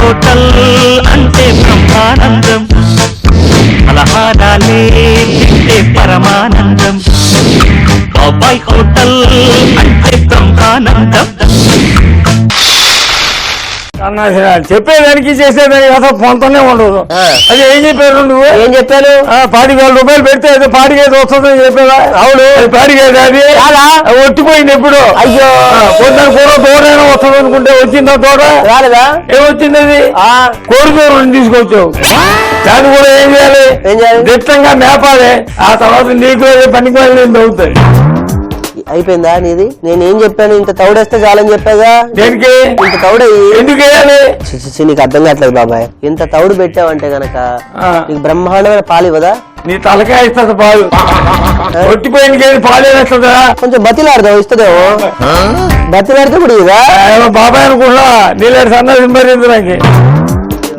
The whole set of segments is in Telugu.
హోటల్ అంటే బ్రహ్మానందం, పలహారాలే తింటే పరమానందం. బాబాయ్ హోటల్ అంటే బ్రహ్మానందం. చెప్పేదానికి చేసేదానికి అసలు పొంతనే ఉండదు. అది ఏం చెప్పారు నువ్వు? ఏం చెప్పాను? 10,000 రూపాయలు పెడితే పాడిగేది వస్తుందని చెప్పేదా? అవును, పాడిగేది అది ఒట్టిపోయింది ఎప్పుడు. అయ్యో, పొద్దున కూర తోడైనా వస్తుంది అనుకుంటే వచ్చిందా తోడ? రాలేదా? ఏమొచ్చింది? అది కోడికూరని తీసుకొచ్చావు. దాన్ని కూడా ఏం చేయాలి? దిట్టంగా మేపాలి. ఆ తర్వాత నీకు పనికి వెళ్ళింది అవుతాయి. అయిపోయిందా నీది? నేనేం చెప్పాను? ఇంత తౌడేస్తే చాలని చెప్పాగా. దేనికి ఇంత తౌడు ఎందుకు వేయాలి? నీకు అర్థం కావట్లేదు బాబాయ్. ఇంత తౌడు పెట్టావంటే గనక నీకు బ్రహ్మాండమైన పాలు ఇవ్వదా? నీ తలకాయ ఇస్తుంది పాలు. ఒట్టిపోయిన పాలు వేస్తుందా? కొంచెం బతిలాడదాం, ఇస్తుందేమో. బతిలాడితే కూడా ఇదా? బాబాయ్ అనుకున్నా నీళ్ళ సన్నది మరింది. నాకు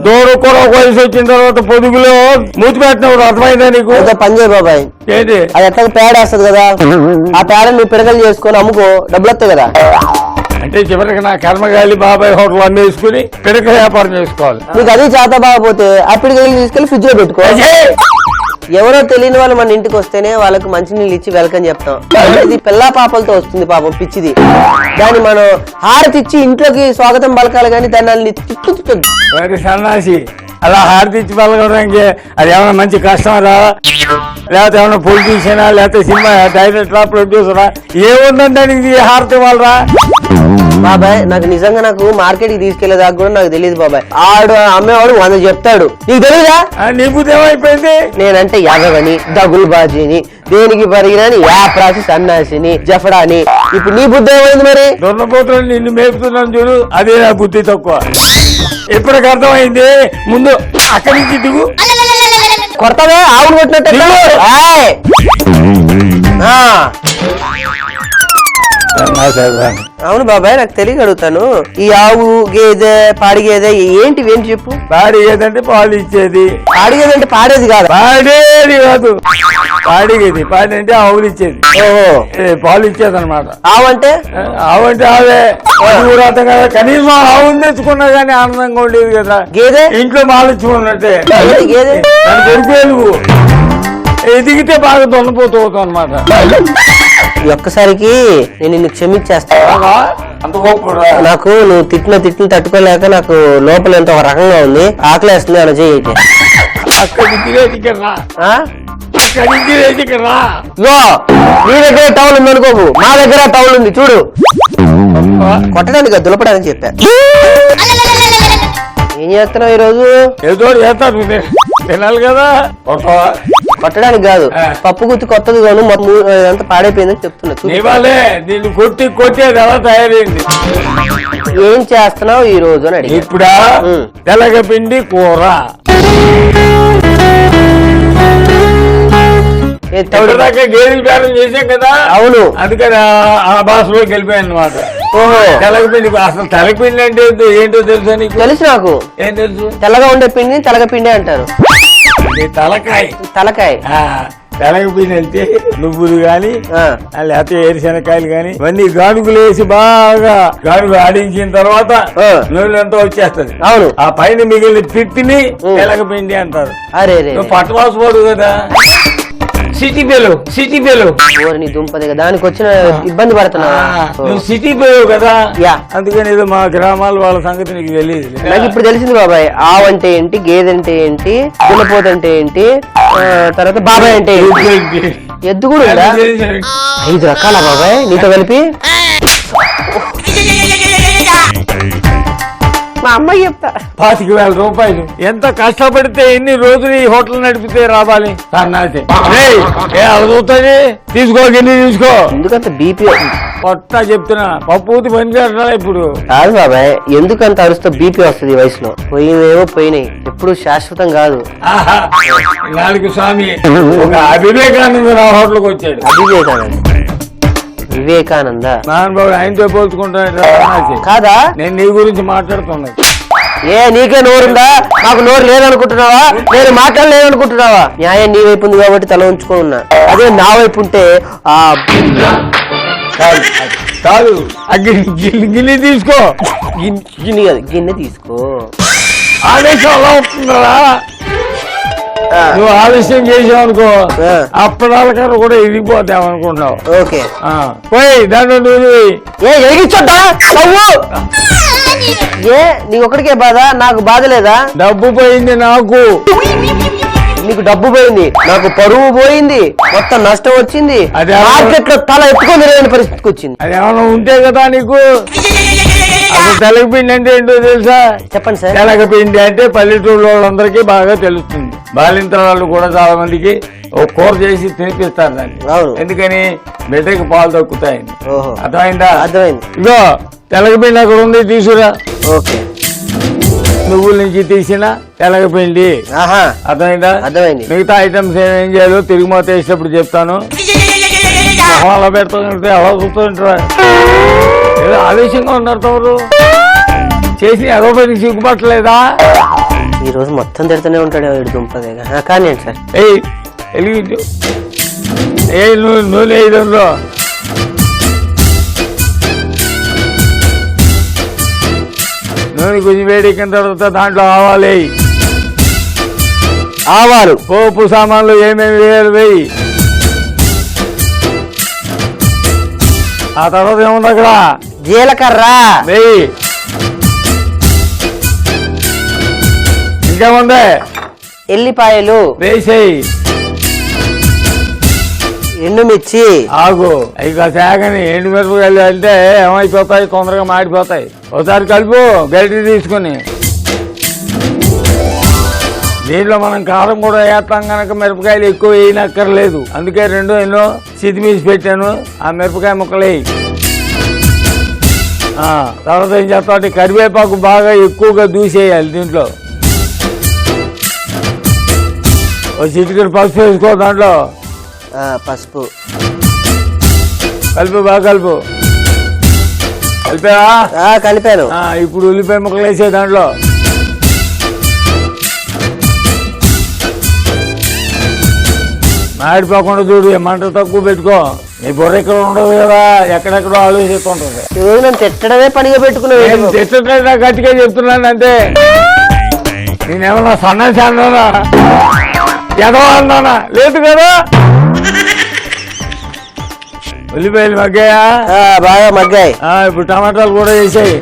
దూరం కూడా ఒక వయసు వచ్చిన తర్వాత పొదుగులో మూతి పెట్టినప్పుడు అర్థమైందా నీకు? పని చేయ బాబాయ్. ఏంటి? అది ఎట్లా పేడ వేస్తుంది కదా, ఆ పేడ నువ్వు పిడకలు చేసుకొని అమ్ముకో, డబ్బులు వస్తాయి కదా. అంటే చివరికి నా కర్మగాలి బాబాయ్ హోటల్ అమ్మేసుకుని పిడక వ్యాపారం చేసుకోవాలి. నీకు అది చేత బాగపోతే ఆ పిడకలు తీసుకెళ్లి ఫ్రిడ్జ్ లో పెట్టుకో. ఎవరో తెలియని వాళ్ళు మన ఇంటికి వస్తేనే వాళ్ళకి మంచినీళ్ళు ఇచ్చి వెల్కమ్ చెప్తాం. ఇది పిల్లా పాపలతో వస్తుంది పాపం పిచ్చిది. దాన్ని మనం హారతి ఇచ్చి ఇంట్లోకి స్వాగతం పలకాలి, కానీ దాన్ని తిట్టుతుంది. సన్నాసి అలా హారతి ఇచ్చి పలకడానికి అది ఏమైనా మంచి కస్టమరా, లేకపోతే ఏమైనా పొలిటీషియనా, లేకపోతే సినిమా డైరెక్టరా, ప్రొడ్యూసరా? ఏముందంటే నీకు హారతి వాళ్ళరా? బాబాయ్ నాకు నిజంగా మార్కెట్ కి తీసుకెళ్లేదాకా కూడా నాకు తెలియదు బాబాయ్. ఆడు అమ్మేవాడు 100 చెప్తాడు, నీకు తెలియదా? నీ బుద్ధి ఏమైపోయింది? నేనంటే యాదవని, దగులు బాజీని, దేనికి పరిగినని, యాప్రాసి, సన్నాసిని, జఫడాని. ఇప్పుడు నీ బుద్ధి ఏమైంది మరి? దొన్నపోతులు నిన్ను మేపుతున్నాను చూడు, అదే నా బుద్ధి తక్కువ. ఇప్పటికి అర్థమైంది. ముందు అక్కడి నుంచి దిగు. కొడతావే ఆవును కొట్టినట్టు. అవును బాబాయ్, నాకు తెలియక అడుగుతాను. ఈ ఆవు, గేదె, పాడి గేదె ఏంటివి ఏంటి చెప్పు. పాడి గేదె అంటే పాలు ఇచ్చేది. పాడి గేదె అంటే పాడేది కాదు. పాడేది కాదు, పాడిగేది. పాడి అంటే ఆవులు ఇచ్చేది. ఓహో, పాలు ఇచ్చేది అనమాట. ఆవు అంటే ఆవే. కూడా అర్థం కదా. కనీసం ఆవును తెచ్చుకున్నా కానీ ఆనందంగా ఉండేది కదా. గేదె ఇంట్లో మాలు ఇచ్చుకున్నట్టే. గేదె దొరికే నువ్వు ఎదిగితే బాగా దొన్నపోతూ అవుతావు అనమాట. ఒక్కసారికి నేను నిన్ను క్షమించేస్తాను. నాకు నువ్వు తిట్టిన తిట్లు తట్టుకోలేక నాకు లోపల ఎంత ఒక రకంగా ఉంది, ఆకలేస్తుంది. అలా చేయి. నీ దగ్గర టౌల్ ఉంది అనుకోకు, మా దగ్గర టౌల్ ఉంది చూడు. కొట్టడానికి దులపడానికి చెప్పా. ఏం చేస్తున్నావు ఈరోజు? ఏదో చేస్తాను, తినాలి కదా. కొట్టడానికి కాదు, పప్పు గుత్తి కొత్తది కాను, అంతా పాడైపోయిందని చెప్తున్నా. దీన్ని కొట్టి కొట్టి అది ఎలా తయారైంది? ఏం చేస్తున్నావు ఈ రోజు అని అడిగి. ఇప్పుడా తెలగపిండి కూర. గేదెలు బేరం చేసాం కదా. అవును, అందుకని ఆ భాషలోకి వెళ్ళిపోయాను అనమాట. ఓహో, తెలగపిండి. అసలు తెలగపిండి అంటే ఏంటో తెలుసా నీకు? తెలుసు. నాకు ఏం తెలుసు? తెల్లగా ఉండే పిండిని తెలగపిండి అంటారు. తలకాయ తెలగపిండి అంటే నువ్వులు గాని, లేకపోతే ఏరుశనకాయలు గాని ఇవన్నీ గానుగులు వేసి బాగా గానుగు ఆడించిన తర్వాత నూనెంతో వచ్చేస్తది. అవును, ఆ పైన మిగిలిన పిట్టిని తెలగపిండి అంటారు. అరే పట్టవాసు పోడు కదా. సిటీ పేలు నీ దుంపదిగా దానికి వచ్చిన ఇబ్బంది పడుతున్నా. నువ్వు సిటీ పేరు కదా, అందుకని ఏదో మా గ్రామాల వాళ్ళ సంగతి నీకు తెలియదు. నాకు ఇప్పుడు తెలిసింది బాబాయ్. ఆవు అంటే ఏంటి, గేదె అంటే ఏంటి, దున్నపోతు అంటే ఏంటి, తర్వాత బాబాయ్ అంటే ఏంటి, ఎద్దు కూడా 5 రకాల బాబాయ్ నీతో కలిపి. మా అమ్మాయి చెప్తా. 25,000 రూపాయలు. ఎంత కష్టపడితే ఎన్ని రోజులు ఈ హోటల్ నడిపితే రావాలి. అవుతుంది. తీసుకో, గిన్నె తీసుకో. ఎందుకంత బీపీ కొత్త చెప్తున్నా, పప్పుతి పని చేస్తున్నా. ఇప్పుడు కాదు బాబాయ్, ఎందుకంత అరుస్తో బీపీ వస్తుంది ఈ వయసులో. పోయినేవో పోయినాయి, ఎప్పుడు శాశ్వతం కాదు. నాలుగు స్వామి ఒక వివేకానంద నా హోటల్కి వచ్చాడు. వివేకానంద మహానుభావుడు, ఆయనతో పోల్చుకుంటాడు కాదా? నేను నీ గురించి మాట్లాడుతున్నా. నీకే నోరుందా? నాకు నోరు లేదనుకుంటున్నావా? నేను మాట్లాడలేదనుకుంటున్నావా? న్యాయం నీ వైపు ఉంది కాబట్టి తల ఉంచుకొని ఉన్నా. అదే నా వైపు ఉంటే కాదు, గిన్నె తీసుకో. గిన్నె కాదు, గిన్నె తీసుకో. ఆవేశం అలా వస్తుందా? నువ్వు ఆలస్యం చేసావు అనుకో అప్పడాలకన్నా కూడా ఎదిగిపోతావు అనుకుంటున్నావు. ఓకే పోయి దాంట్లో నువ్వు ఎదిగించొద్దా ఏ నీ ఒక్కడికే బాధ, నాకు బాధ లేదా? డబ్బు పోయింది నాకు. నీకు డబ్బు పోయింది, నాకు పరువు పోయింది, మొత్తం నష్టం వచ్చింది, మార్కెట్ లో తల ఎత్తుకొని లేని పరిస్థితికి వచ్చింది. అది ఏమైనా ఉంటే కదా నీకు. అసలు తెలగపిండి అంటే ఏంటో తెలుసా? చెప్పండి సార్. తెలగపిండి అంటే పల్లెటూరు వాళ్ళందరికీ బాగా తెలుస్తుంది. బాలింతర వాళ్ళు కూడా చాలా మందికి ఒక కూర చేసి తినిపిస్తారు దాన్ని. ఎందుకని బిడ్డకి పాలు తక్కుతాయని. అర్థమైందా? అర్థమైంది. ఇగో తెలగపిండి అక్కడ ఉంది, తీసుకురా. ఓకే. నువ్వుల నుంచి తీసిన తెలగపిండి. అర్థమైందా? అర్థమైంది. మిగతా ఐటమ్స్ ఏం చేయాలో తిరిగి మాత వేసేటప్పుడు చెప్తాను. అలా పెడతానంటే అలా చూస్తుంటారా? ఏదో ఆవేశంగా ఉన్నారు తమరు. చేసి అదో పని సిగ్గుపట్టలేదా? ఈ రోజు మొత్తం తిడుతూనే ఉంటాడు దుంపదేగా. కానీ సార్ వెలిగించు. నూనె ఐదంలో నూనె కొంచెం వేడెక్కిన తర్వాత దాంట్లో ఆవాలు, పోపు సామాన్లు ఏమేమి వేయాలి వేయి. ఆ తర్వాత ఏముంది అక్కడ? జీలకర్ర వేయి. ఇంకేముంది? ఎల్లిపాయలు వేసేయి. ఎండుమిర్చి. ఆగు. ఇక శాఖని ఎండు మిరపకాయలు అంటే ఏమైపోతాయి, తొందరగా మాడిపోతాయి. ఒకసారి కలుపు గరిటె తీసుకుని. దీంట్లో మనం కారం కూడా వేస్తాం కనుక మిరపకాయలు ఎక్కువ వేయనక్కర్లేదు. అందుకే ఎన్నో సిద్ధిమీసి పెట్టాను. ఆ మిరపకాయ ముక్కలు తర్వాత ఏం చేస్తామంటే కరివేపాకు బాగా ఎక్కువగా దూసేయాలి. దీంట్లో ఒక చిటికెడు పసుపు వేసుకో. దాంట్లో పసుపు కలుపు, బాగా కలుపు. కలిపావా? కలిపాను. ఇప్పుడు ఉల్లిపాయ ముక్కలు వేసే దాంట్లో. మాడిపోకుండా చూడు, మంట తక్కువ పెట్టుకో. నీ బుర్ర ఇక్కడ ఉండదు కదా, ఎక్కడెక్కడో ఆలోచిస్తుంటది. నేను తిట్టడమే పనిగా పెట్టుకున్నాను. తిట్టట్లేదా? గట్టిగా చెప్తున్నాను అంటే. నేనేమన్నా సన్నాసి అన్నానా, ఎదవ అన్నానా? లేదు కదా. ఉల్లిపాయలు మగ్గాయా? బాగా మగ్గాయి. ఇప్పుడు టమాటాలు కూడా వేసాయి.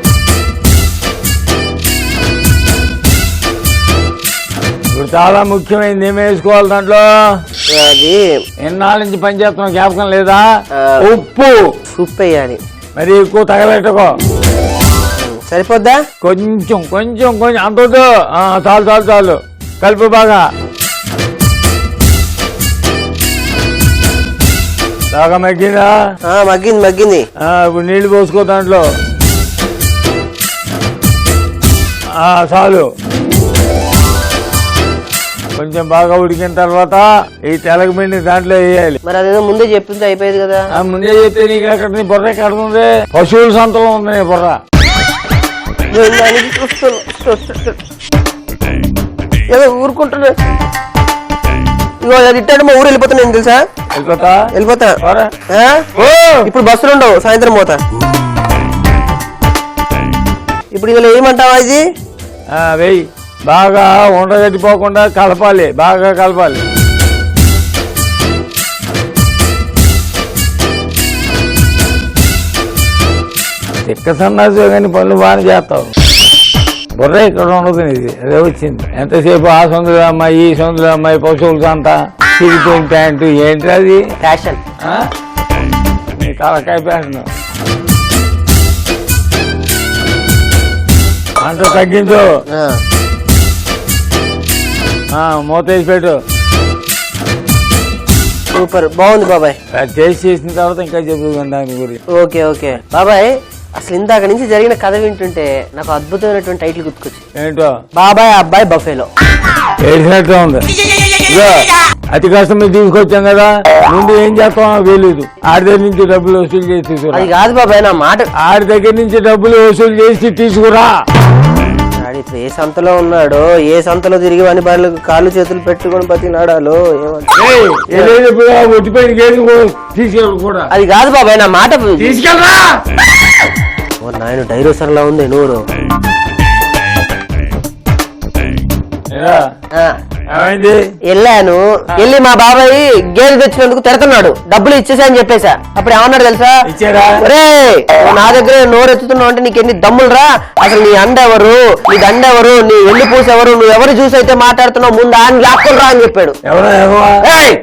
ఇప్పుడు చాలా ముఖ్యమైనది ఏమి వేసుకోవాలి దాంట్లో? అది ఎన్నాళ్ళ నుంచి పని చేస్తున్నావు, జ్ఞాపకం లేదా? ఉప్పు. ఉప్పు వేయాలి. మరి ఎక్కువ తగలెట్టుకో. సరిపోద్దా? కొంచెం కొంచెం కొంచెం అంత చాలు చాలు చాలు. కలుపు బాగా. బాగా మగ్గిందా? మగ్గింది మగ్గింది. ఇప్పుడు నీళ్లు పోసుకో దాంట్లో. చాలు. కొంచెం బాగా ఉడికిన తర్వాత ఈ తెలగపిండి దాంట్లో వేయాలి. మరి అదేదో ముందే చెప్పింది అయిపోయేది కదా. ముందే చెప్తే నీకు అక్కడ నీ బుర్ర కడుతుంది. పశువుల సంతలో ఉంది నీ బుర్ర. ఏదో ఊరుకుంటున్నా. ఇగో అది ఇట్టాడు, మా ఊరు వెళ్ళిపోతున్నాను తెలుసా? వెళ్ళిపోతా. ఇప్పుడు బస్సులు ఉండవు, సాయంత్రం పోతా. ఇప్పుడు ఇలా ఏమంటావా? ఇది వెయ్యి. బాగా ఉండగట్టిపోకుండా కలపాలి, బాగా కలపాలి. ఎక్క సన్నాసు కానీ పనులు బాగా చేస్తావు. బుర్ర ఇక్కడ ఉండదు ఇది. అదే వచ్చింది. ఎంతసేపు ఆ సొందుల అమ్మాయి, ఈ సొందుల అమ్మాయి, పశువుల సంత, సిరిపోయిన ప్యాంటు. ఏంటి అది? ఫ్యాషన్. నీ తలకాయ ఫ్యాషన్. అంత తగ్గించు. మూత వేసి పెట్టు. సూపర్, బాగుంది బాబాయ్. టేస్ట్ చేసిన తర్వాత ఇంకా చెప్పుకుందాం దాని గురించి. ఓకే ఓకే బాబాయ్. అసలు ఇందాక నుంచి జరిగిన కథ వింటుంటే నాకు అద్భుతమైనటువంటి టైటిల్ గుర్తుకొచ్చి. ఏంటో? బాబాయ్ అబ్బాయి బఫేలో. ఏడిసినట్టు ఉంది. అతి కష్టం మీద తీసుకొచ్చాం కదా, ముందు ఏం చేస్తాం తెలియదు. ఆడి దగ్గర నుంచి డబ్బులు వసూలు చేసి తీసుకురా. అది కాదు బాబాయ్ నా మాట. ఆడి దగ్గర నుంచి డబ్బులు వసూలు చేసి తీసుకురా. ఇప్పుడు ఏ సంతలో ఉన్నాడో, ఏ సంతలో తిరిగి వాని బాళ్ళు కాళ్ళు చేతులు పెట్టుకొని బతినాడాలో తీసుకెళ్ళ. అది కాదు బాబాయ్ నా మాట. తీసుకెళ్ళరా. నాయన డైనోసర్ లా ఉంది నూరు. ఏరా, ఆ, ఏమైంది? వెళ్ళాను. వెళ్ళి మా బాబాయ్ గేదె తెచ్చినందుకు తిడుతున్నాడు. డబ్బులు ఇచ్చేసా అని చెప్పేశా. అప్పుడు ఏమన్నాడు తెలుసా? ఇచ్చారా? రే నా దగ్గర నోరు ఎత్తుతున్నావు అంటే నీకు ఎన్ని దమ్ములు రా? అసలు నీ అండ ఎవరు, నీ దండ ఎవరు, నీ వెళ్లి పూస ఎవరు, నువ్వు ఎవరు చూసి అయితే మాట్లాడుతున్నావు ముందు ఆయన లాక్కుని రా అని చెప్పాడు. ఎవరా ఎవరా? ఏయ్,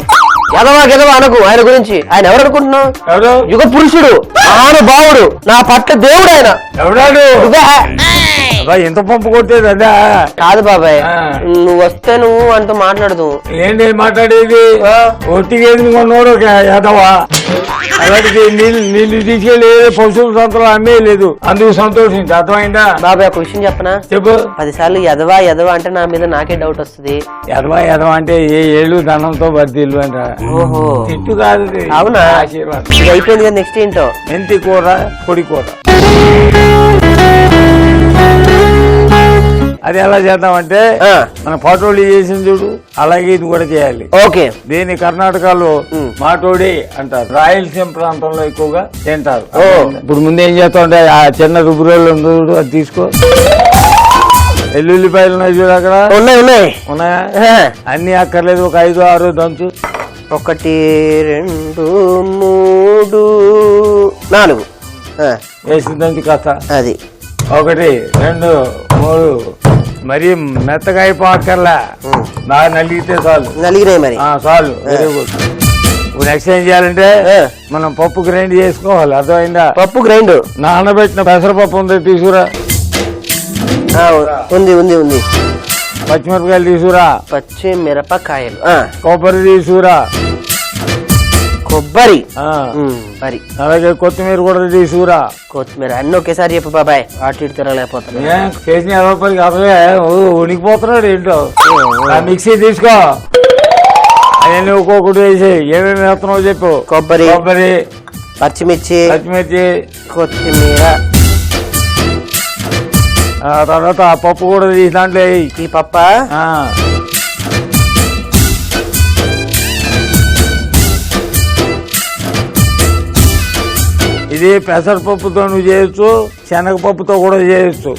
ఎదవా అనకు ఆయన గురించి. ఆయన ఎవరు అనుకుంటున్నావు? ఎవరు? యుగ పురుషుడు, మహానుభావుడు, నా పట్ల దేవుడు ఆయన. ఎవడాడు? నువ్వే. అబ్బా, ఎంత పంపు కొట్టేది అదా? కాదు బాబాయ్, ఆ. నువ్వు వస్తే నువ్వు అంటూ మాట్లాడదు. ఏంటి మాట్లాడేది? ఒట్టిగేది కొన్నోడు ఎదవా. అలాంటి నీళ్ళు తీసుకెళ్ళి పశువుల సంతలో అమ్మేయలేదు, అందుకు సంతోషించి. అర్థమైందా? బాబాయ్ ఒక విషయం చెప్పనా? చెప్పు. 10 సార్లు ఎదవా అంటే నా మీద నాకే డౌట్ వస్తుంది. ఎదవా అంటే ఏ ఏళ్ళు దండంతో బద్దీలు అంట. ఓహో, తిట్టు కాదు ఇది. అవునా? ఆశీర్వాదం. ఇది అయిపోయింది కదా, నెక్స్ట్ ఏంటో? మెంతి కూర, పొడి కూర. అది ఎలా చేద్దామంటే ఆ. మన పాటోళ్ళు చేసింది చూడు, అలాగే ఇది కూడా చేయాలి. ఓకే. దీన్ని కర్ణాటకలో మాటోడి అంటారు, రాయలసీమ ప్రాంతంలో ఎక్కువగా తింటారు. ఓ. ఇప్పుడు ముందు ఏం చేస్తా ఉంటే ఆ చిన్న రుబ్బురోళ్ళు ఉంది చూడు, అది తీసుకో. ఎల్లుల్లిపాయలు ఉన్నాయి చూడు అక్కడ. ఉన్నాయి. ఉన్నాయా? ఆ. అన్ని అక్కర్లేదు, ఒక 5, 6 దంచు. 1, 2, 3, 4. వేసి దంచు కాస్త. అది 1, 2, 3. మరి మెత్తగా అయిపోక్కర్లా, బాగా నలిగితే చాలు. నలిగినాయి మరి. చాలు, వెరీ గుడ్. ఇప్పుడు నెక్స్ట్ ఏం చేయాలంటే మనం పప్పు గ్రైండ్ చేసుకోవాలి. అర్థమైందా? పప్పు గ్రైండ్. నానబెట్టిన పెసరపప్పు ఉంది, తీసుకురా. ఉంది. పచ్చిమిరపకాయలు తీసుకురా. పచ్చిమిరపకాయలు. కొబ్బరి తీసుకురా. కొబ్బరి. మరి అలాగే కొత్తిమీర కూడా తీసుకురా. కొత్తిమీర అన్ని ఒకేసారి చెప్పు బాబాయ్, అటు ఇటు తిరగలేకపోతున్నా. చేసిన 20 అసలే ఉనికిపోతున్నాడు ఏంటో. మిక్సీ తీసుకో, అవన్నీ ఒక్కొక్కటి వేసి ఏమేమి వేస్తున్నావు చెప్పు. కొబ్బరి, పచ్చిమిర్చి, కొత్తిమీర. తర్వాత ఆ పప్పు కూడా తీసి దాంట్లో వేయి. ఈ పప్ప ఇది పెసరపప్పుతో నువ్వు చేయొచ్చు, శనగపప్పుతో కూడా చేయొచ్చు.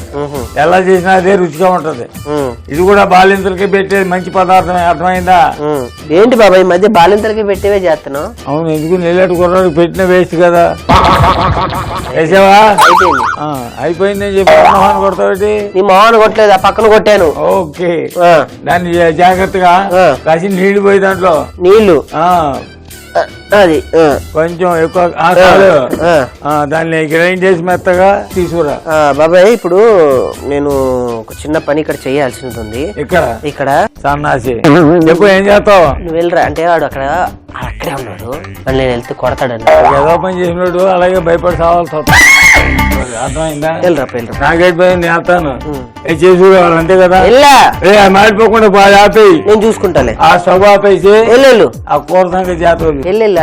ఎలా చేసినా అదే రుచిగా ఉంటది. ఇది కూడా బాలింతలకి పెట్టేది మంచి పదార్థమే. అర్థమైందా? ఏంటి బాబా ఈ మధ్య బాలింతలకి పెట్టేవే చేస్తున్నావు? అవును, ఎందుకు నీళ్ళటి కుర్రాడికి పెట్టిన వేస్ట్ కదా. వేసావా? అయిపోయింది అని చెప్పి మొహాన్ని కొడతావు. నీ మొహాన్ని కొట్టలేదు, ఆ పక్కన కొట్టాను. ఓకే, దాన్ని జాగ్రత్తగా కాసి నీళ్లు పోయి దాంట్లో నీళ్లు. అది కొంచెం ఎక్కువ దాన్ని గ్రైండ్ చేసి మెత్తగా తీసుకురా. బాబాయ్ ఇప్పుడు నేను ఒక చిన్న పని ఇక్కడ చేయాల్సింది ఉంది. ఇక్కడ సన్నాసి చెప్పు, ఏం చేస్తావు? నువ్వు వెళ్ళరా అంటే వాడు అక్కడే ఉన్నాడు, మళ్ళీ నేను వెళ్తే కొడతాడని. ఏదో పని చేసినాడు, అలాగే భయపడి సావాల్సి వస్తుంది. అర్థమైందా? నాకేట్ పోయి నేను వెళ్తాను, చేసి అంతే కదా. మాడిపోకుండా బాగా ఆపేయి, నేను చూసుకుంటాలే. ఆ స్టవ్ ఆపేసి వెళ్ళు, ఆ కూర సంగతి చేస్తాను. వెళ్ళు.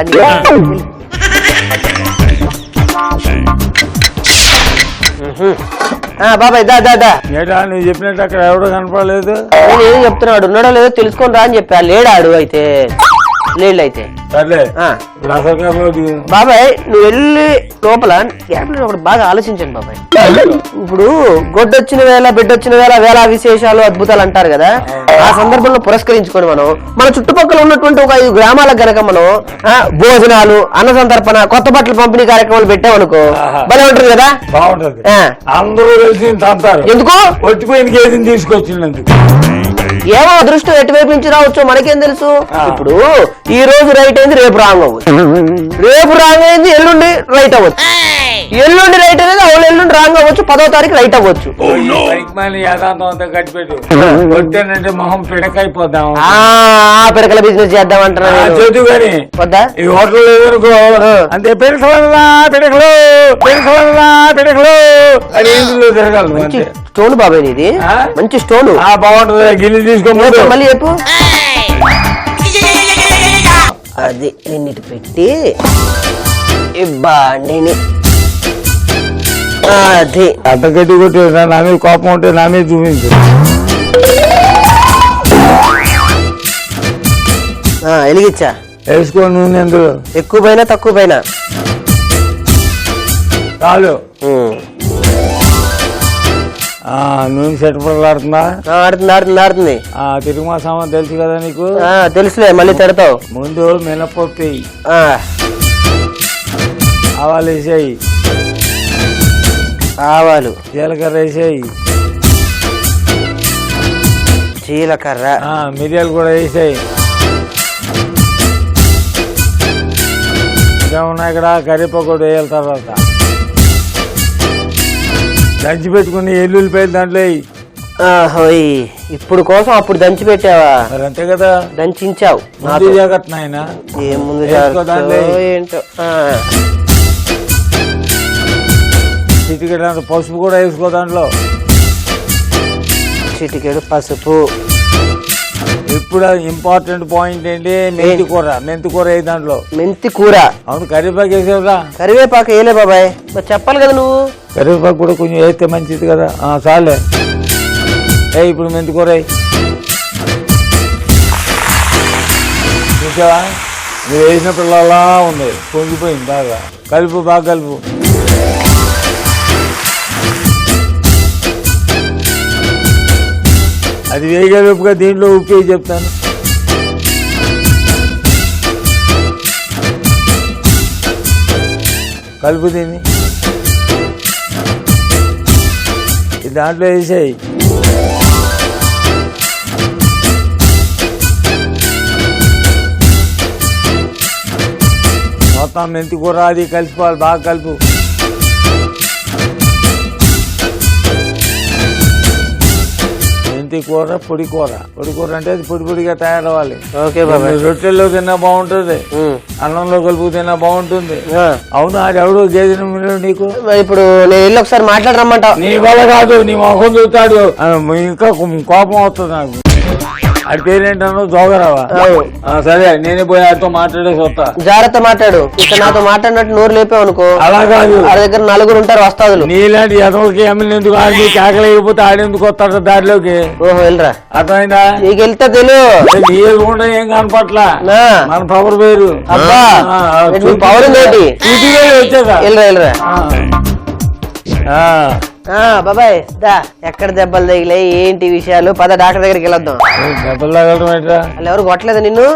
బాబాయ్ దా. ఏటా నువ్వు చెప్పినట్టు అక్కడ ఎవడో కనపడలేదు. నేను ఏం చెప్తున్నాడు, ఉన్నాడో లేదో తెలుసుకొని రా అని చెప్పా. లేడాడు అయితే లేళ్ళు అయితే సర్లే. బాబాయ్ నువ్వు వెళ్ళి లోపల బాగా ఆలోచించండి బాబాయ్. ఇప్పుడు గొడ్డొచ్చిన వేళ బిడ్డొచ్చిన వేళ విశేషాలు అద్భుతాలు అంటారు కదా. ఆ సందర్భంలో పురస్కరించుకొని మనం మన చుట్టుపక్కల ఉన్నటువంటి ఒక 5 గ్రామాలకు గనక మనం భోజనాలు, అన్న సంతర్పణ, కొత్త బట్టలు పంపిణీ కార్యక్రమాలు పెట్టామనుకో భలే ఉంటుంది కదా. బాగుంటది. అందరూ కలిసి తంతారు. ఎందుకో ఒట్టిపోయిన గేదెని తీసుకొచ్చినందుకు. ఏమో అదృష్టం ఎటువైపు నుంచి రావచ్చు మనకేం తెలుసు. ఇప్పుడు ఈ రోజు రైట్ అయింది, రేపు రాంగ్ అవ్వచ్చు. రేపు రాంగ్ అయింది, ఎల్లుండి రైట్ అవ్వచ్చు. ఎల్లుండి రైట్ అనేది అవును, ఎల్లుండి రాంగ్ అవ్వచ్చు. 10వ తారీఖు రైట్ అవ్వచ్చు. కట్టిపెట్టు మొహం పిడకైపోద్దాం. పిడకల బిజినెస్ చేద్దాం అంటున్నా. వద్దా? ఈ హోటల్ లేదనుకో అంతే, పిడకలు అని తిరగాలి. స్టోన్ బాబాయ్ ఇది మంచి స్టోన్. బాగుంటది, గిల్లి తీసుకో. మళ్ళీ చెప్పు. అది నిన్నిటి పెట్టి ఇబ్బండిని అది అడ్డగడ్డి కొట్టి నా మీద కోపం ఉంటే నా మీద చూపించు. వెలిగిచ్చా వేసుకో నూనె. ఎందుకు ఎక్కువ పైన తక్కువ పైన చాలు. నూనె చెట్టుపడలాడుతుందా? ఆడుతుంది. తిరుగు మాసం తెలుసు కదా నీకు? తెలుసులే, మళ్ళీ తిడతావు. ముందు మినపప్పు వేయి, ఆవాలు వేసేయి, ఆవాలు, జీలకర్ర వేసేయి, జీలకర్ర, మిరియాలు కూడా వేసేయి. ఇంకా ఉన్నాయి ఇక్కడ కరివేపాకు కూడా వేయాలి. తర్వాత దంచి పెట్టుకుని ఎల్లుల్లిపాయలు దాంట్లో వేయి. ఇప్పుడు కోసం అప్పుడు దంచి పెట్టావా? మరి అంతే కదా, దంచావు. జాగ్రత్త నాయన. ఏం ముందు ఏంటో. చిటికెడు పసుపు కూడా వేసుకో దాంట్లో. చిటికెడు పసుపు. ఇప్పుడు ఇంపార్టెంట్ పాయింట్ ఏంటి? మెంతి కూర. మెంతి కూర వేయి దాంట్లో. మెంతి కూర? అవును. కరివేపాకు వేసేదా? కరివేపాకు వేయలే బాబాయ్, మరి చెప్పాలి కదా నువ్వు. కరివేపాకు కూడా కొంచెం వేస్తే మంచిది కదా. చాలే, ఇప్పుడు మెంతి కూర చూసావా? నువ్వు వేసిన పిల్లలా ఉంది, పొంగిపోయింది బాగా. కలుపు, బాగా కలుపు. అది వేయగలుపుగా దీంట్లో ఉప్పు వేసి చెప్తాను. కలుపు దీన్ని, దాంట్లో వేసేయి. మొత్తం మెంతి కూర అది కలిసిపోవాలి, బాగా కలుపు. మెంతి కూర పొడి కూర. పొడి కూర అంటే అది పొడి పొడిగా తయారవ్వాలి. రొట్టెల్లో తిన్నా బాగుంటుంది, అన్నంలో కలుపు తిన్నా బాగుంటుంది. అవును, అది ఎవడు గేదె నీకు? ఇప్పుడు నేను వెళ్ళి ఒకసారి మాట్లాడరమ్మంటావు? నీ వల్ల కాదు, నీ మొహం చూస్తాడు, ఇంకా కోపం వస్తుంది నాకు. అది పేరేంటాను? జోగరావా? సరే, నేనే పోయి ఆడితో మాట్లాడేసి వస్తా. జాగ్రత్త మాట్లాడు. ఇక్కడ నాతో మాట్లాడినట్టు నోరు లేపావు అనుకో. అలా కాదు, వాళ్ళ దగ్గర నలుగురు ఉంటారు వస్తాదులు. నీలాంటి ఎదవలకి ఎమ్మెల్యే ఎందుకు? ఆడి కేకలేకపోతే ఆడేందుకు వస్తాడు దారిలోకి? ఓహో, వెళ్ళరా. అర్థమైందా? నీకు వెళ్తా తెలియదు. నీ ఎదుగుండా ఏం కనపట్లా, మన పవర్ పేరు. అబ్బా, పవర్ ఏంటి? వచ్చాక వెళ్ళరా. బాబాయ్ దా, ఎక్కడ దెబ్బలు తగిలే ఏంటి విషయాలు? పద డాక్టర్ దగ్గరికి వెళ్ళొద్దాం. దెబ్బలు తగలడం ఏంట్రా? ఎవరు కొట్టలేదు నిన్ను?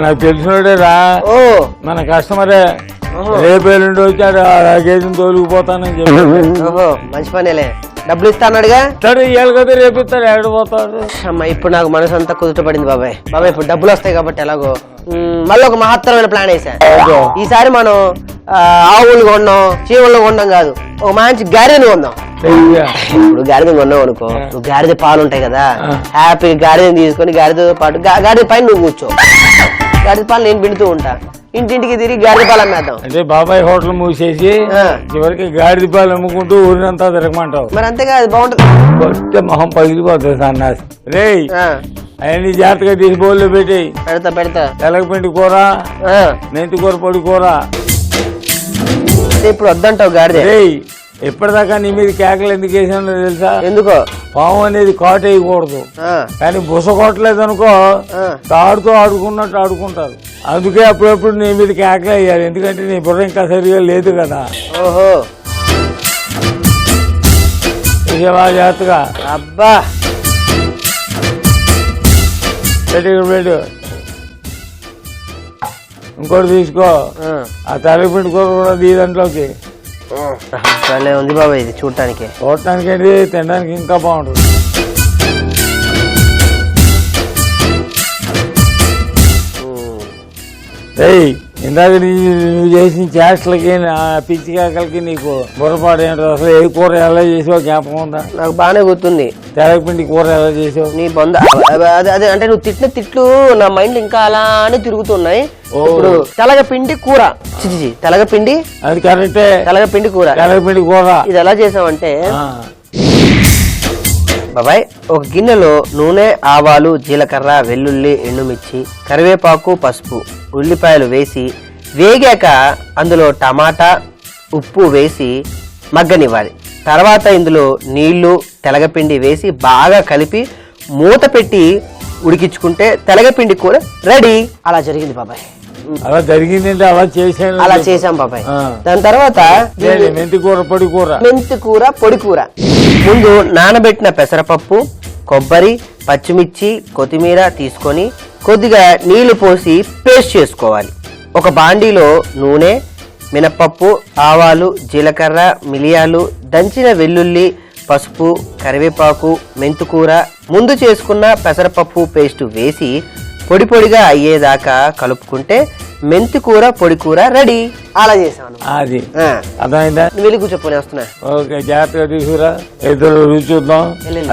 నాకు తెలిసినోడే రా. ఓ, మన కస్టమరే. రేపేళ్ళుండి వచ్చాడు, గేదెని తోలుకుపోతానని చెప్పి. ఓహో, మంచి పనేలే. డబ్బులు ఇస్తాన్నాడుగా? సరే, ఇవ్వాలి కదా, రేపు ఇస్తాడు. ఎక్కడ పోతాడు? అమ్మా, ఇప్పుడు నాకు మనసు అంతా కుదుట పడింది బాబాయ్. బాబాయ్, ఇప్పుడు డబ్బులు వస్తాయి కాబట్టి ఎలాగో మళ్ళీ ఒక మహత్తరమైన ప్లాన్ వేసా. ఈసారి మనం ఆవులు కొండం, చీమలు కొండం కాదు, ఒక మంచి గాడిదని కొందాం. ఇప్పుడు గాడిద కొన్నావు అనుకో, నువ్వు గాడిద పాలు ఉంటాయి కదా, హ్యాపీగా గాడిదని తీసుకొని గాడితో పాటు గాడిద పైన నువ్వు కూర్చో, గాడిద పాలు నేను పిండుతూ ఉంటా. ఇంటింటికి తిరిగి గాడిద పాలు అమ్మేద్దాం. అంటే బాబాయ్ హోటల్ మూసేసి చివరికి గాడిద పాలు అమ్ముకుంటూ ఊరినంతా తిరగమంటావు. మరి అంతేగా, అది బాగుంటది. మొహం పగిలిపోతుంది సన్నాసి. రే, అవన్నీ జాగ్రత్తగా తీసి బౌల్లో పెట్టి పెడతా. తెలగపిండి కూర, మెంతి కూర, పొడి కూర. ఇప్పుడు వద్దంటావు గాడిద? ఎప్పటిదాకా నీ మీద కేకలు ఎందుకు వేసానో తెలుసా? ఎందుకో? పాము అనేది కాటు వేయకూడదు, కానీ బుస కొట్టలేదు అనుకో, తాడుతో ఆడుకున్నట్టు ఆడుకుంటారు. అందుకే అప్పుడప్పుడు నీ మీద కేకలు వేయాలి, ఎందుకంటే నీ బుర్ర ఇంకా సరిగా లేదు కదా. ఓహో, జాగ్రత్తగా. అబ్బా, పెట్టు. ఇంకోటి తీసుకో, ఆ తెలగపిండి కూర కూడా దీ దాంట్లోకి. ఉంది బాబా, ఇది చూడటానికి ఏంటి, తినడానికి ఇంకా బాగుంటుంది. ఇందాక నువ్వు చేసిన చేష్టలకి, పిచ్చి కేకలకి నీకు బుర్రపాటు ఏంటో, అసలు ఏ కూర ఎలా చేసావు జ్ఞాపకం ఉందా? నాకు బాగానే గుర్తుంది. తెలగపిండి కూర ఎలా చేసావు? నీ బొంద అదే, అంటే నువ్వు తిట్టిన తిట్లు నా మైండ్ ఇంకా అలానే తిరుగుతున్నాయి. ఇప్పుడు తెలగపిండి కూర. తెలగపిండి, అది కరెక్టే. తెలగపిండి కూర. తెలగపిండి కూర ఇది ఎలా చేసావంటే బాబాయ్, ఒక గిన్నెలో నూనె, ఆవాలు, జీలకర్ర, వెల్లుల్లి, ఎండుమిర్చి, కరివేపాకు, పసుపు, ఉల్లిపాయలు వేసి వేగాక అందులో టమాటా, ఉప్పు వేసి మగ్గనివ్వాలి. తర్వాత ఇందులో నీళ్లు, తెలగపిండి వేసి బాగా కలిపి మూత పెట్టి ఉడికించుకుంటే తెలగపిండి కూర రెడీ. అలా జరిగింది బాబాయ్. అలా జరిగిందంటే అలా చేశాను. అలా చేసాం బాబాయ్. ఆ. దాని తర్వాత మెంతి కూర పొడి కూర. మెంతి కూర పొడి కూర. ముందు నానబెట్టిన పెసరపప్పు, కొబ్బరి, పచ్చిమిర్చి, కొత్తిమీర తీసుకొని కొద్దిగా నీళ్లు పోసి పేస్ట్ చేసుకోవాలి. ఒక బాండీలో నూనె, మినపప్పు, ఆవాలు, జీలకర్ర, మిరియాలు, దంచిన వెల్లుల్లి, పసుపు, కరివేపాకు, మెంతికూర, ముందు చేసుకున్న పెసరపప్పు పేస్ట్ వేసి పొడి పొడిగా అయ్యేదాకా కలుపుకుంటే మెంతికూర పొడి కూర రెడీ. అలా చేసాను. అది అర్థమైందా? నువ్వు వెళ్ళి కూర్చోపోయి వస్తున్నా. ఓకే, జాగ్రత్తగా తీసుకురా. ఇద్దరు రుచి చూద్దాం.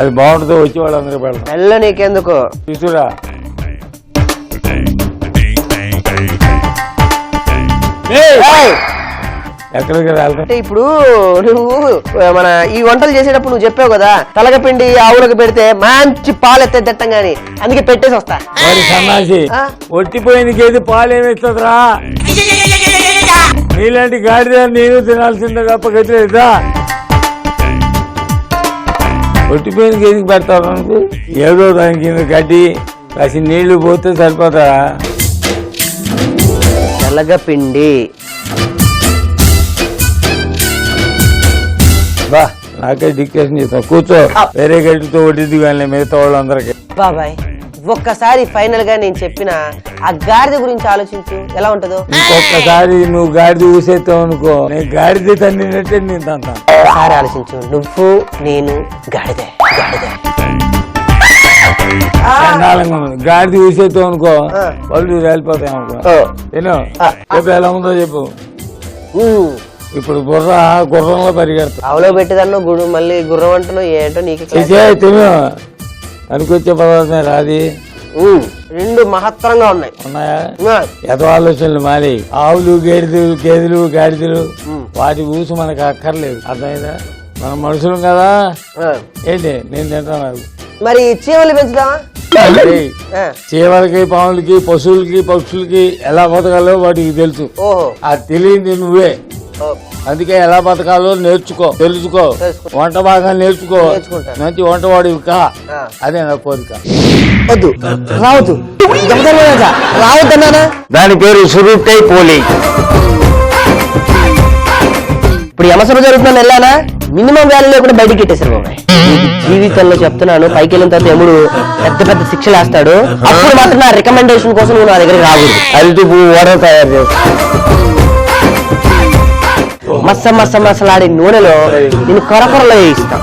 అది బాగుంటుందో వచ్చి వాళ్ళందరూ పెడతాం. వెళ్ళ నీకెందుకు తీసుకురా. ఎక్కడికి రాలి అంటే ఇప్పుడు నువ్వు మన ఈ వంటలు చేసేటప్పుడు నువ్వు చెప్పావు కదా, తలగపిండి ఆవులకు పెడితే మంచి పాలు ఎత్తే దట్టంగాని, అందుకే పెట్టేసి వస్తా. మరి సన్నాసి ఒట్టిపోయిన గేది పాలు ఏమిస్తుందిరా? నీలాంటి గాడిద నేను తినాల్సిందే తప్ప గతిలేదా? ఒట్టిపోయిన గేదికి పెడతాను. ఏదో దానికి కింద గడ్డి కాసి నీళ్లు పోతే సరిపోతా. తెలగపిండి బా, నాకే డిక్టేషన్ చేస్తాం. కూర్చో. వేరే గడ్డితో వడ్డీది కానీ మిగతా వాళ్ళందరికీ. బాబాయ్ ఒక్కసారి ఫైనల్ గా నేను చెప్పిన ఆ గాడిద గురించి ఆలోచించు, ఎలా ఉంటుందో. ఇంకొకసారి నువ్వు గాడిద ఊసేస్తావు అనుకో, నేను గాడిద తన్నినట్టే నేను తంతాను. ఒకసారి ఆలోచించు, నువ్వు నేను గాడిద గాడిద. గాడిద ఊసేస్తావు అనుకో, వాళ్ళు వెళ్ళిపోతాయి అనుకో. నేను చెప్పు ఎలా ఉందో చెప్పు. ఇప్పుడు గుర్రంలో పరిగెడతా. ఆవులో పెట్టేదాన్ని గుడు మళ్ళీ గుర్రం అంటున్నావు ఏంటో నీకు. తిను అనుకొచ్చే పదార్థం రాది. రెండు మహత్తరంగా ఉన్నాయి. ఉన్నాయా? ఎదో ఆలోచనలు మాలి. ఆవులు, గేదెలు, గాడిదలు వాటి ఊసు మనకు అక్కర్లేదు. అర్థమైందా? మన మనుషులు కదా. ఏంటి నేను తింటాను. మరి చీమలు పెంచుదామా? చీమలకి, పాములకి, పశువులకి, పక్షులకి ఎలా బతకాలో వాటికి తెలుసు. అది తెలియంది నువ్వే. అందుకే ఎలా బతకాలో నేర్చుకో, తెలుసుకో. వంట బాగా నేర్చుకో. మంచి వంటవాడివి కా. అదే నా కోరిక. వద్దు, రావద్దు, రావద్దన్నానా? దాని పేరు సురుట్టై పోలి. ఇప్పుడు యమసభ జరుగుతుందని వెళ్ళానా, మినిమం వాల్యూ లేకుండా బయటికి పెట్టేశారు బాబాయ్. జీవితంలో చెప్తున్నాను, పైకి వెళ్ళిన తర్వాత ఎముడు పెద్ద పెద్ద శిక్షలు వేస్తాడు. అప్పుడు మాత్రం నా రికమెండేషన్ కోసం నువ్వు నా దగ్గరికి రాకూడదు. అరటి పువ్వు వడ తయారు చేస్తా. మసలాడే నూనెలో నేను కొరకొరలో వేయిస్తా.